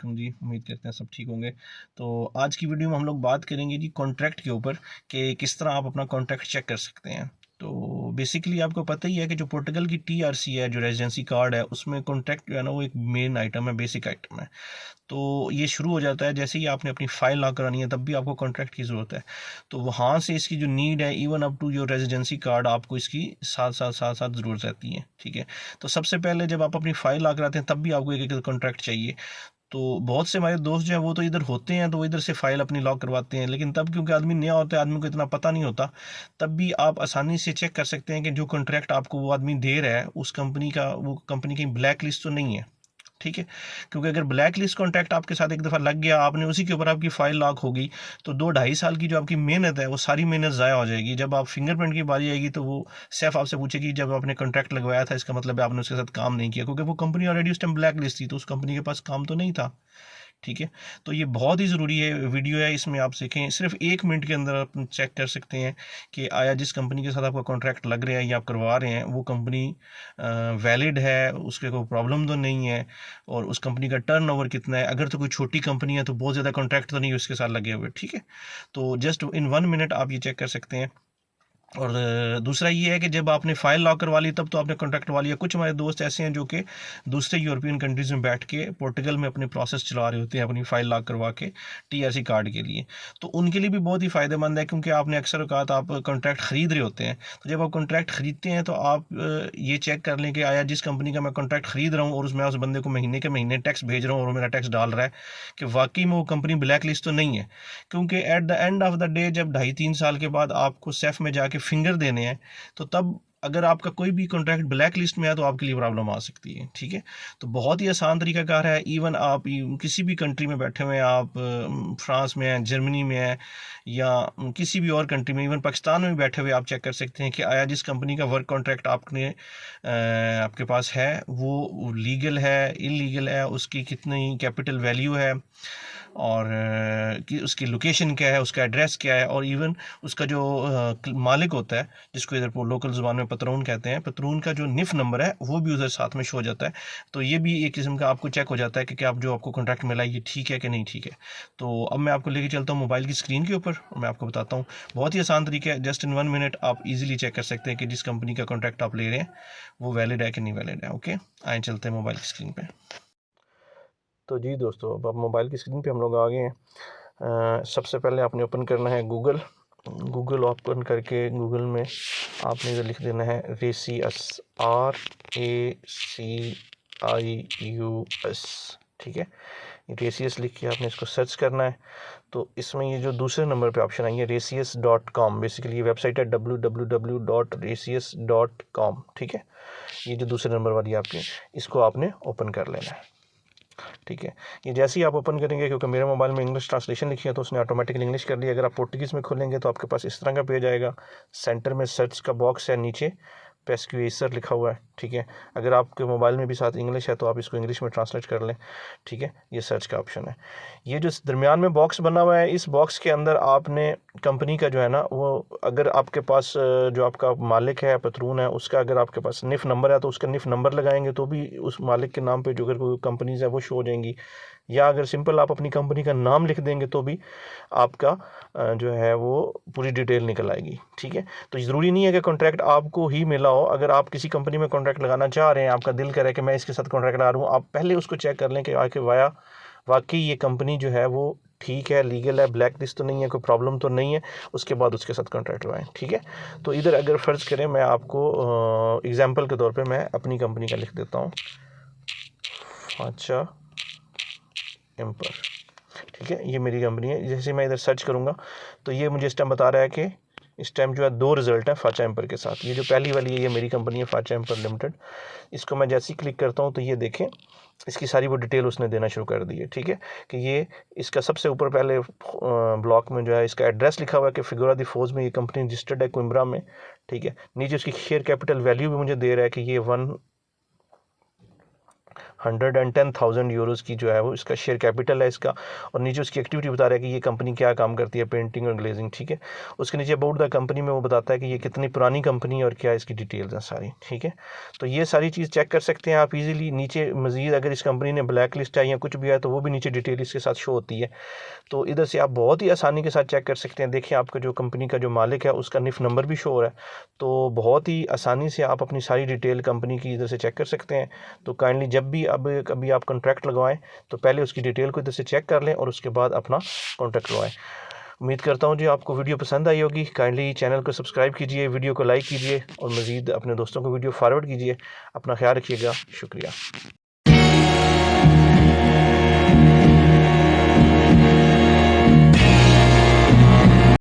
वालेकुम जी, उम्मीद करते हैं सब ठीक होंगे। तो आज की वीडियो में हम लोग बात करेंगे जी कॉन्ट्रैक्ट के ऊपर कि किस तरह आप अपना कॉन्ट्रैक्ट चेक कर सकते हैं। तो बेसिकली आपको पता ही है कि जो पोर्टुगल की टीआरसी है, जो रेजिडेंसी कार्ड है, उसमें कॉन्ट्रैक्ट जो है ना वो एक मेन आइटम है, बेसिक आइटम है। तो ये शुरू हो जाता है जैसे ही आपने अपनी फ़ाइल लॉक करानी है, तब भी आपको कॉन्ट्रैक्ट की ज़रूरत है। तो वहाँ से इसकी जो नीड है, even up to your residency card, आपको इसकी साथ साथ ज़रूरत रहती है, ठीक है। तो सबसे पहले जब आप अपनी फ़ाइल लॉक कराते हैं, तब भी आपको एक एक कॉन्ट्रैक्ट चाहिए। तो बहुत से हमारे दोस्त जो हैं वो तो इधर होते हैं, तो वो इधर से फ़ाइल अपनी लॉक करवाते हैं, लेकिन तब क्योंकि आदमी नया होता है, आदमी को इतना पता नहीं होता, तब भी आप आसानी से चेक कर सकते हैं कि जो कॉन्ट्रैक्ट आपको वो आदमी दे रहा है, उस कंपनी का, वो कंपनी की ब्लैक लिस्ट तो नहीं है, ठीक है। क्योंकि अगर ब्लैक लिस्ट कॉन्ट्रैक्ट आपके साथ एक दफ़ा लग गया, आपने उसी के ऊपर आपकी फ़ाइल लॉक हो गई, तो 2 ढाई साल की जो आपकी मेहनत है वो सारी मेहनत ज़ाया हो जाएगी। जब आप फिंगरप्रिंट की बारी आएगी तो वो सेफ आपसे पूछेगी जब आपने कॉन्ट्रैक्ट लगवाया था, इसका मतलब है आपने उसके साथ काम नहीं किया, क्योंकि वो कंपनी ऑलरेडी उस टाइम ब्लैक लिस्ट थी, तो उस कंपनी के पास काम तो नहीं था, ठीक है। तो ये बहुत ही ज़रूरी है वीडियो है, इसमें आप सीखें, सिर्फ 1 मिनट के अंदर आप चेक कर सकते हैं कि आया जिस कंपनी के साथ आपका कॉन्ट्रैक्ट लग रहा है या आप करवा रहे हैं वो कंपनी वैलिड है, उसके कोई प्रॉब्लम तो नहीं है, और उस कंपनी का टर्नओवर कितना है। अगर तो कोई छोटी कंपनी है तो बहुत ज़्यादा कॉन्ट्रैक्ट तो नहीं है उसके साथ लगे हुए, ठीक है। तो जस्ट इन 1 मिनट आप ये चेक कर सकते हैं। और दूसरा ये है कि जब आपने फ़ाइल लॉक करवा ली, तब तो आपने कॉन्ट्रैक्ट करवा लिया। कुछ हमारे दोस्त ऐसे हैं जो कि दूसरे यूरोपियन कंट्रीज़ में बैठ के पोर्टुगल में अपने प्रोसेस चला रहे होते हैं अपनी फ़ाइल लॉक करवा के टीआरसी कार्ड के लिए। तो उनके लिए भी बहुत ही फ़ायदेमंद है, क्योंकि आपने अक्सर औकात आप कॉन्ट्रैक्ट ख़रीद रहे होते हैं। तो जब आप कॉन्ट्रैक्ट ख़रीदते हैं तो आप ये चेक कर लें कि आया जिस कंपनी का मैं कॉन्ट्रैक्ट ख़रीद रहा हूँ और उसमें उस बंदे को महीने के महीने टैक्स भेज रहा हूँ और वो मेरा टैक्स डाल रहा है, कि वाकई में वो कंपनी ब्लैक लिस्ट तो नहीं है। क्योंकि at the end of the day जब 2.5-3 साल के बाद आपको सेफ में जाके फिंगर देने हैं, तो तब अगर आपका कोई भी कॉन्ट्रैक्ट ब्लैक लिस्ट में है तो आपके लिए प्रॉब्लम आ सकती है, ठीक है। तो बहुत ही आसान तरीकाकार है। इवन आप किसी भी कंट्री में बैठे हुए हैं, आप फ्रांस में हैं, जर्मनी में हैं, या किसी भी और कंट्री में, इवन पाकिस्तान में भी बैठे हुए आप चेक कर सकते हैं कि आया जिस कंपनी का वर्क कॉन्ट्रैक्ट आपके पास है वो लीगल है, इलीगल है, उसकी कितनी कैपिटल वैल्यू है, और कि उसकी लोकेशन क्या है, उसका एड्रेस क्या है, और इवन उसका जो मालिक होता है, जिसको इधर लोकल ज़ुबान में पतरून कहते हैं, पतरून का जो निफ नंबर है वो भी उधर साथ में शो हो जाता है। तो ये भी एक किस्म का आपको चेक हो जाता है कि क्या आप जो आपको कॉन्ट्रैक्ट मिला है ये ठीक है कि नहीं ठीक है। तो अब मैं आपको लेके चलता हूँ मोबाइल की स्क्रीन के ऊपर और मैं आपको बताता हूँ। बहुत ही आसान तरीका है, जस्ट इन 1 मिनट आप इजीली चेक कर सकते हैं कि जिस कंपनी का कॉन्ट्रैक्ट आप ले रहे हैं वो वैलिड है कि नहीं वैलिड है। ओके, आए चलते हैं मोबाइल की स्क्रीन पर। तो जी दोस्तों, अब मोबाइल की स्क्रीन पे हम लोग आ गए हैं। सबसे पहले आपने ओपन करना है गूगल ओपन करके गूगल में आपने इधर लिख देना है रेसियस, RACIUS, ठीक है। रेसियस लिख के आपने इसको सर्च करना है। तो इसमें ये जो दूसरे नंबर पे ऑप्शन आई है rasius.com, बेसिकली ये वेबसाइट है www.rasius.com, ठीक है। ये जो दूसरे नंबर वाली आपकी, इसको आपने ओपन कर लेना है, ठीक है। ये जैसे ही आप ओपन करेंगे, क्योंकि मेरे मोबाइल में इंग्लिश ट्रांसलेशन लिखी है तो उसने ऑटोमेटिकली इंग्लिश कर ली। अगर आप पोर्टुगीज़ में खोलेंगे तो आपके पास इस तरह का पेज आएगा। सेंटर में सर्च का बॉक्स है, नीचे पेस्क्यूएसर लिखा हुआ है, ठीक है। अगर आपके मोबाइल में भी साथ इंग्लिश है तो आप इसको इंग्लिश में ट्रांसलेट कर लें, ठीक है। ये सर्च का ऑप्शन है। ये जो दरमियान में बॉक्स बना हुआ है, इस बॉक्स के अंदर आपने कंपनी का जो है ना वो, अगर आपके पास जो आपका मालिक है, पतरून है, उसका अगर आपके पास निफ नंबर है तो उसका निफ नंबर लगाएंगे तो भी उस मालिक के नाम पे जो अगर कोई कंपनीज है वो शो हो जाएंगी। या अगर सिंपल आप अपनी कंपनी का नाम लिख देंगे तो भी आपका जो है वो पूरी डिटेल निकल आएगी, ठीक है। तो ज़रूरी नहीं है कि कॉन्ट्रैक्ट आपको ही मिला हो। अगर आप किसी कंपनी में कॉन्ट्रैक्ट लगाना चाह रहे हैं, आपका दिल करे कि मैं इसके साथ कॉन्ट्रैक्ट लगा रहा हूँ, आप पहले उसको चेक कर लें कि आके वाकई ये कंपनी जो है वो ठीक है, लीगल है, ब्लैक लिस्ट तो नहीं है, कोई प्रॉब्लम तो नहीं है, उसके बाद उसके साथ कॉन्ट्रैक्ट लगाएं, ठीक है। तो इधर अगर फ़र्ज़ करें, मैं आपको एग्जांपल के तौर पे मैं अपनी कंपनी का लिख देता हूँ, फाचा एम्पर, ठीक है। ये मेरी कंपनी है। जैसे मैं इधर सर्च करूँगा तो ये मुझे इस टाइम बता रहा है कि इस टाइम जो है 2 रिज़ल्ट है फाचा एम्पर के साथ। ये जो पहली वाली है ये मेरी कंपनी है फाचा एम्पर लिमिटेड। इसको मैं जैसे ही क्लिक करता हूँ तो ये देखें, इसकी सारी वो डिटेल उसने देना शुरू कर दी है, ठीक है। कि ये इसका सबसे ऊपर पहले ब्लॉक में जो है इसका एड्रेस लिखा हुआ है कि फिगुरा दी फोज में ये कंपनी रजिस्टर्ड है कोइम्ब्रा में, ठीक है। नीचे उसकी शेयर कैपिटल वैल्यू भी मुझे दे रहा है कि ये 110,000 यूरोज़ की जो है वो इसका शेयर कैपिटल है इसका। और नीचे उसकी एक्टिविटी बता रहा है कि ये कंपनी क्या काम करती है, पेंटिंग और ग्लेजिंग, ठीक है। उसके नीचे अबाउट द कंपनी में वो बताता है कि ये कितनी पुरानी कंपनी है और क्या इसकी डिटेल्स हैं सारी, ठीक है। तो ये सारी चीज़ चेक कर सकते हैं आप इजीली। नीचे मज़ीद अगर इस कंपनी ने ब्लैक लिस्ट है या कुछ भी है तो वो भी नीचे डिटेल इसके साथ शो होती है। तो इधर से आप बहुत ही आसानी के साथ चेक कर सकते हैं। देखिए आपका जो कंपनी का जो मालिक है उसका निफ नंबर भी शो हो रहा है। तो बहुत ही आसानी से आप अपनी सारी डिटेल कंपनी की इधर से चेक कर सकते हैं। तो काइंडली जब भी अब कभी आप कॉन्ट्रैक्ट लगवाएं तो पहले उसकी डिटेल को इधर से चेक कर लें और उसके बाद अपना कॉन्ट्रैक्ट लगवाएं। उम्मीद करता हूँ जी आपको वीडियो पसंद आई होगी। काइंडली चैनल को सब्सक्राइब कीजिए, वीडियो को लाइक कीजिए और मज़ीद अपने दोस्तों को वीडियो फॉरवर्ड कीजिए। अपना ख्याल रखिएगा। शुक्रिया।